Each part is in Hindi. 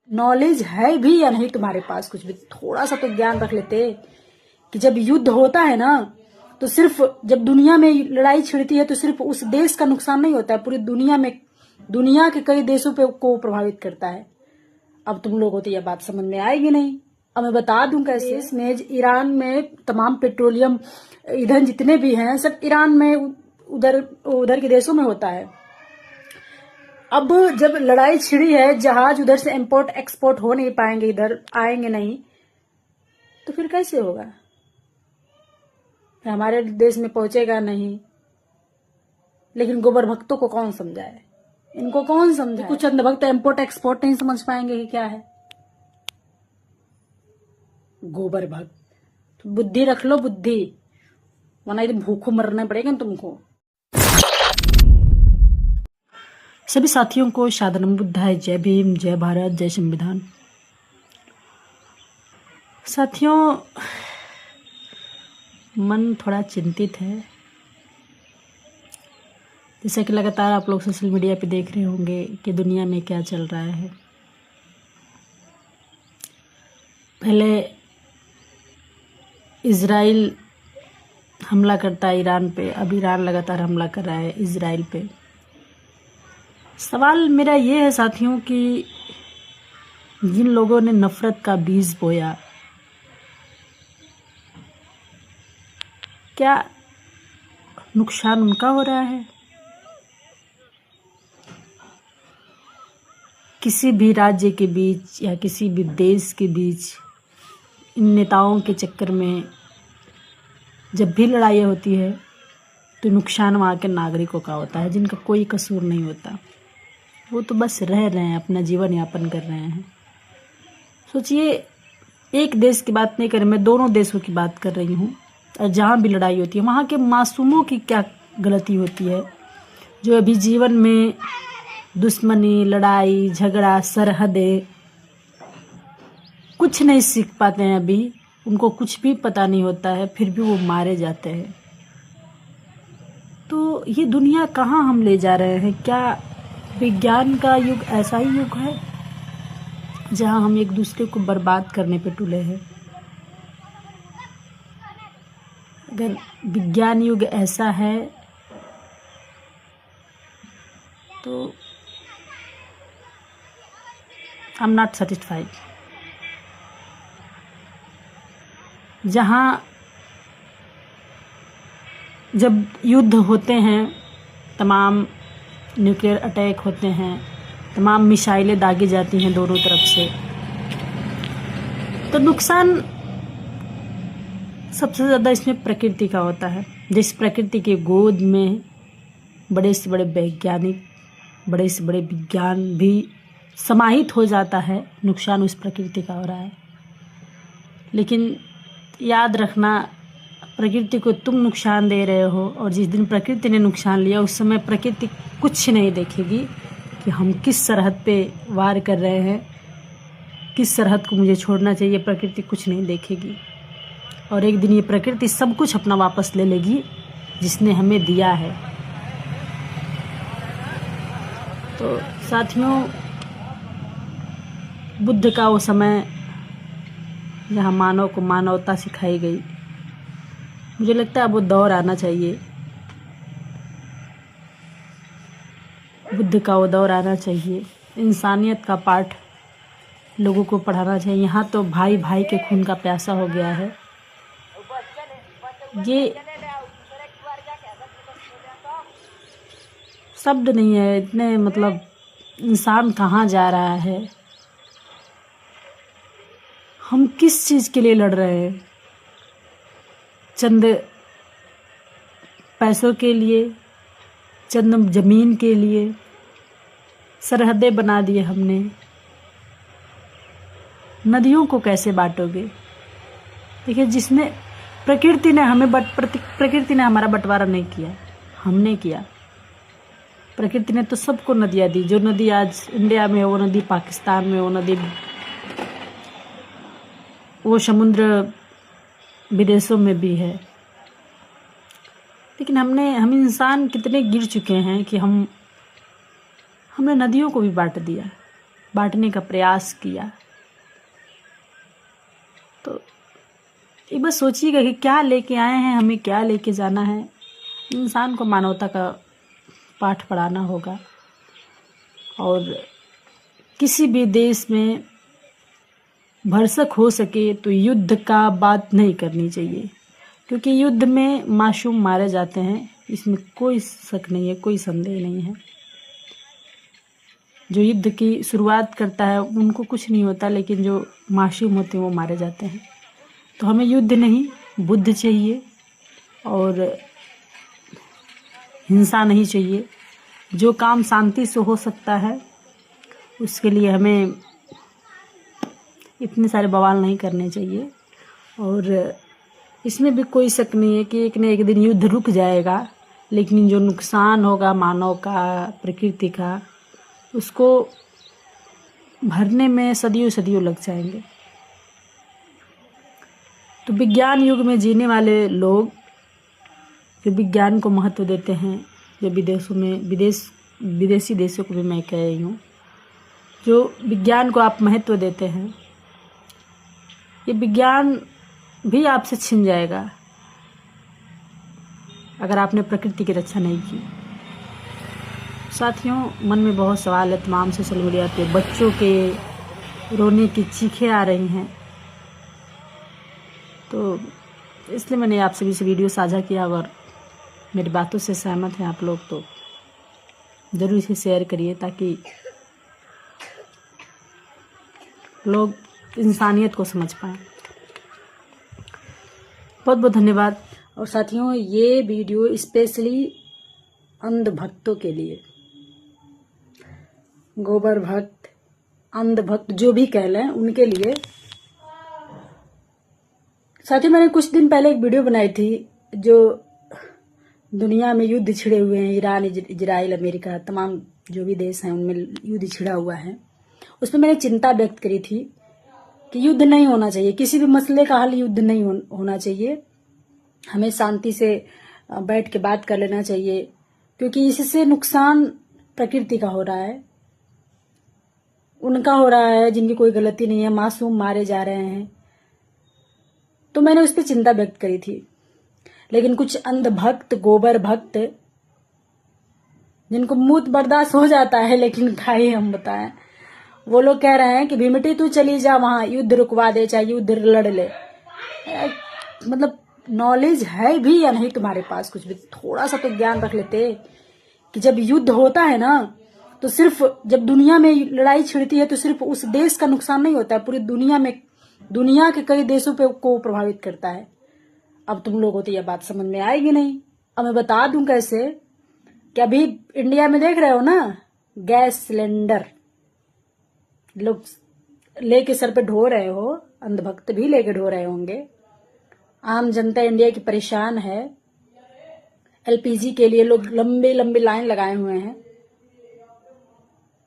नॉलेज है भी या नहीं तुम्हारे पास, कुछ भी थोड़ा सा तो ज्ञान रख लेते कि जब युद्ध होता है ना तो सिर्फ जब दुनिया में लड़ाई छिड़ती है तो सिर्फ उस देश का नुकसान नहीं होता है, पूरी दुनिया में, दुनिया के कई देशों पे को प्रभावित करता है। अब तुम लोगों को तो यह बात समझ में आएगी नहीं। अब मैं बता दूं कैसे। इसमें ईरान में तमाम पेट्रोलियम ईंधन जितने भी हैं सब ईरान में उधर के देशों में होता है। अब जब लड़ाई छिड़ी है, जहाज उधर से इंपोर्ट एक्सपोर्ट हो नहीं पाएंगे, इधर आएंगे नहीं, तो फिर कैसे होगा? हमारे देश में पहुंचेगा नहीं। लेकिन गोबर भक्तों को कौन समझाए, इनको कौन समझाए? कुछ अंधभक्त इंपोर्ट एक्सपोर्ट नहीं समझ पाएंगे कि क्या है गोबर भक्त। तो बुद्धि रख लो, बुद्धि, वरना एकदम भूखों मरना पड़ेगा तुमको। सभी साथियों को शादनम बुद्धाय, जय भीम, जय भारत, जय संविधान। साथियों, मन थोड़ा चिंतित है। जैसा कि लगातार आप लोग सोशल मीडिया पे देख रहे होंगे कि दुनिया में क्या चल रहा है। पहले इजराइल हमला करता है ईरान पे, अब ईरान लगातार हमला कर रहा है इजराइल पे। सवाल मेरा ये है साथियों कि जिन लोगों ने नफरत का बीज बोया, क्या नुकसान उनका हो रहा है? किसी भी राज्य के बीच या किसी भी देश के बीच इन नेताओं के चक्कर में जब भी लड़ाई होती है तो नुकसान वहाँ के नागरिकों का होता है, जिनका कोई कसूर नहीं होता। वो तो बस रह रहे हैं, अपना जीवन यापन कर रहे हैं। सोचिए, एक देश की बात नहीं कर रही मैं, दोनों देशों की बात कर रही हूँ। और जहाँ भी लड़ाई होती है वहाँ के मासूमों की क्या गलती होती है, जो अभी जीवन में दुश्मनी, लड़ाई झगड़ा, सरहदें कुछ नहीं सीख पाते हैं। अभी उनको कुछ भी पता नहीं होता है, फिर भी वो मारे जाते हैं। तो ये दुनिया कहाँ हम ले जा रहे हैं? क्या विज्ञान का युग ऐसा ही युग है जहाँ हम एक दूसरे को बर्बाद करने पे तुले हैं? अगर विज्ञान युग ऐसा है तो आई एम नॉट सेटिस्फाइड। जहाँ जब युद्ध होते हैं, तमाम न्यूक्लियर अटैक होते हैं, तमाम मिसाइलें दागी जाती हैं दोनों तरफ से, तो नुकसान सबसे ज़्यादा इसमें प्रकृति का होता है। जिस प्रकृति की गोद में बड़े से बड़े वैज्ञानिक, बड़े से बड़े विज्ञान भी समाहित हो जाता है, नुकसान उस प्रकृति का हो रहा है। लेकिन याद रखना, प्रकृति को तुम नुकसान दे रहे हो, और जिस दिन प्रकृति ने नुकसान लिया उस समय प्रकृति कुछ नहीं देखेगी कि हम किस सरहद पे वार कर रहे हैं, किस सरहद को मुझे छोड़ना चाहिए। प्रकृति कुछ नहीं देखेगी, और एक दिन ये प्रकृति सब कुछ अपना वापस ले लेगी जिसने हमें दिया है। तो साथियों, बुद्ध का वो समय जहाँ मानव को मानवता सिखाई गई, मुझे लगता है अब वो दौर आना चाहिए। बुद्ध का वो दौर आना चाहिए। इंसानियत का पाठ लोगों को पढ़ाना चाहिए। यहाँ तो भाई भाई के खून का प्यासा हो गया है। ये शब्द नहीं है इतने, मतलब इंसान कहाँ जा रहा है, हम किस चीज़ के लिए लड़ रहे हैं? चंद पैसों के लिए, चंद जमीन के लिए सरहदें बना दिए हमने। नदियों को कैसे बांटोगे? देखिए, जिसने प्रकृति ने हमें प्रकृति ने हमारा बंटवारा नहीं किया, हमने किया। प्रकृति ने तो सबको नदियाँ दी। जो नदी आज इंडिया में है वो नदी पाकिस्तान में, वो नदी, वो समुद्र विदेशों में भी है। लेकिन हम इंसान कितने गिर चुके हैं कि हमने नदियों को भी बांट दिया। बांटने का प्रयास किया। तो एक बार सोचिएगा कि क्या लेके आए हैं, हमें क्या लेके जाना है। इंसान को मानवता का पाठ पढ़ाना होगा और किसी भी देश में भरसक हो सके तो युद्ध का बात नहीं करनी चाहिए, क्योंकि युद्ध में मासूम मारे जाते हैं, इसमें कोई शक नहीं है, कोई संदेह नहीं है। जो युद्ध की शुरुआत करता है उनको कुछ नहीं होता, लेकिन जो मासूम होते हैं वो मारे जाते हैं। तो हमें युद्ध नहीं, बुद्ध चाहिए और हिंसा नहीं चाहिए। जो काम शांति से हो सकता है उसके लिए हमें इतने सारे बवाल नहीं करने चाहिए। और इसमें भी कोई शक नहीं है कि एक न एक दिन युद्ध रुक जाएगा, लेकिन जो नुकसान होगा मानव का, प्रकृति का, उसको भरने में सदियों सदियों लग जाएंगे। तो विज्ञान युग में जीने वाले लोग जो विज्ञान को महत्व देते हैं, जो विदेशों में विदेशी देशों को भी मैं कह रही हूँ, जो विज्ञान को आप महत्व देते हैं, ये विज्ञान भी आपसे छिन जाएगा अगर आपने प्रकृति की रक्षा नहीं की। साथियों, मन में बहुत सवाल है। तमाम सोशल मीडिया पे बच्चों के रोने की चीखें आ रही हैं, तो इसलिए मैंने आपसे भी इस वीडियो साझा किया। अगर मेरी बातों से सहमत हैं आप लोग तो ज़रूर इसे शेयर करिए, ताकि लोग इंसानियत को समझ पाएँ। बहुत बहुत धन्यवाद। और साथियों, ये वीडियो स्पेशली अंधभक्तों के लिए, गोबर भक्त, अंधभक्त जो भी कह लें, उनके लिए। साथियों, मैंने कुछ दिन पहले एक वीडियो बनाई थी, जो दुनिया में युद्ध छिड़े हुए हैं, ईरान, इजराइल, अमेरिका, तमाम जो भी देश हैं उनमें युद्ध छिड़ा हुआ है। उसमें मैंने चिंता व्यक्त करी थी कि युद्ध नहीं होना चाहिए, किसी भी मसले का हल युद्ध नहीं होना चाहिए। हमें शांति से बैठ के बात कर लेना चाहिए, क्योंकि इससे नुकसान प्रकृति का हो रहा है, उनका हो रहा है जिनकी कोई गलती नहीं है, मासूम मारे जा रहे हैं। तो मैंने उस पर चिंता व्यक्त करी थी। लेकिन कुछ अंधभक्त, गोबर भक्त, जिनको मूत बर्दाश्त हो जाता है, लेकिन क्या ही हम बताएं, वो लोग कह रहे हैं कि भीमटी तू चली जा वहां, युद्ध रुकवा दे, चाहे युद्ध लड़ ले। मतलब नॉलेज है भी या नहीं तुम्हारे पास कुछ भी? थोड़ा सा तो ज्ञान रख लेते कि जब युद्ध होता है ना, तो सिर्फ जब दुनिया में लड़ाई छिड़ती है तो सिर्फ उस देश का नुकसान नहीं होता है, पूरी दुनिया में, दुनिया के कई देशों पे को प्रभावित करता है। अब तुम लोगों को तो यह बात समझ में आएगी नहीं। अब मैं बता दूं कैसे, कि अभी इंडिया में देख रहे हो ना, गैस सिलेंडर लोग लेके सर पे ढो रहे हो, अंधभक्त भी लेके ढो रहे होंगे। आम जनता इंडिया की परेशान है। एलपीजी के लिए लोग लंबी लंबी लाइन लगाए हुए हैं।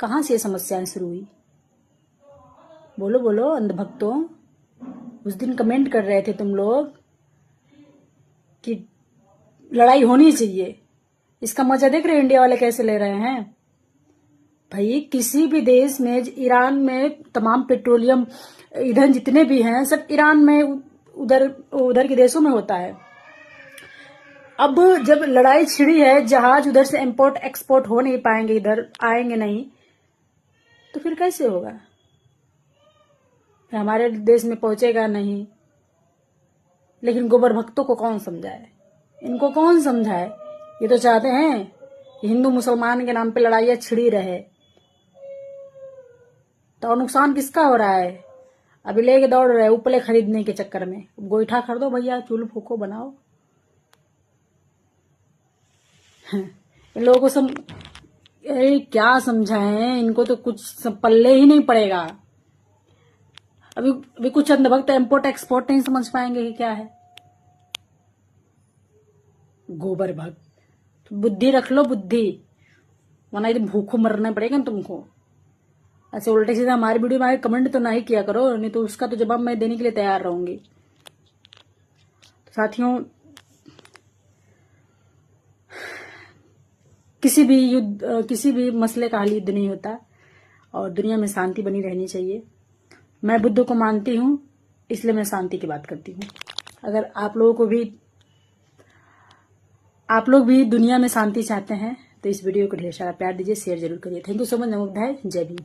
कहां से ये समस्याएं शुरू हुई? बोलो बोलो अंधभक्तों। उस दिन कमेंट कर रहे थे तुम लोग कि लड़ाई होनी चाहिए। इसका मजा देख रहे हो इंडिया वाले कैसे ले रहे हैं? भाई, किसी भी देश में, ईरान में तमाम पेट्रोलियम ईंधन जितने भी हैं सब ईरान में, उधर के देशों में होता है। अब जब लड़ाई छिड़ी है, जहाज उधर से इंपोर्ट एक्सपोर्ट हो नहीं पाएंगे, इधर आएंगे नहीं, तो फिर कैसे होगा? हमारे देश में पहुंचेगा नहीं। लेकिन गोबर भक्तों को कौन समझाए, इनको कौन समझाए? ये तो चाहते हैं कि हिंदू मुसलमान के नाम पे लड़ाइयां छिड़ी रहे। तो नुकसान किसका हो रहा है? अभी लेके दौड़ रहे उपले खरीदने के चक्कर में। गोईठा खरीदो भैया, चूल्हा फूको, बनाओ। इन लोगों को क्या समझाएं, इनको तो कुछ पल्ले ही नहीं पड़ेगा। अभी कुछ अंधभक्त इंपोर्ट एक्सपोर्ट नहीं समझ पाएंगे कि क्या है। गोबर भक्त, बुद्धि रख लो, बुद्धि, वरना एकदम भूखों मरना पड़ेगा तुमको। ऐसे उल्टे सीधे हमारी वीडियो में कमेंट तो नहीं किया करो, नहीं तो उसका तो जवाब मैं देने के लिए तैयार रहूंगी। तो साथियों, किसी भी मसले का हल युद्ध नहीं होता। और दुनिया में शांति बनी रहनी चाहिए। मैं बुद्ध को मानती हूँ, इसलिए मैं शांति की बात करती हूँ। अगर आप लोग भी दुनिया में शांति चाहते हैं तो इस वीडियो को ढेर सारा प्यार दीजिए, शेयर जरूर करिए। Thank you so much. नमो बुद्धाय, जय भीम।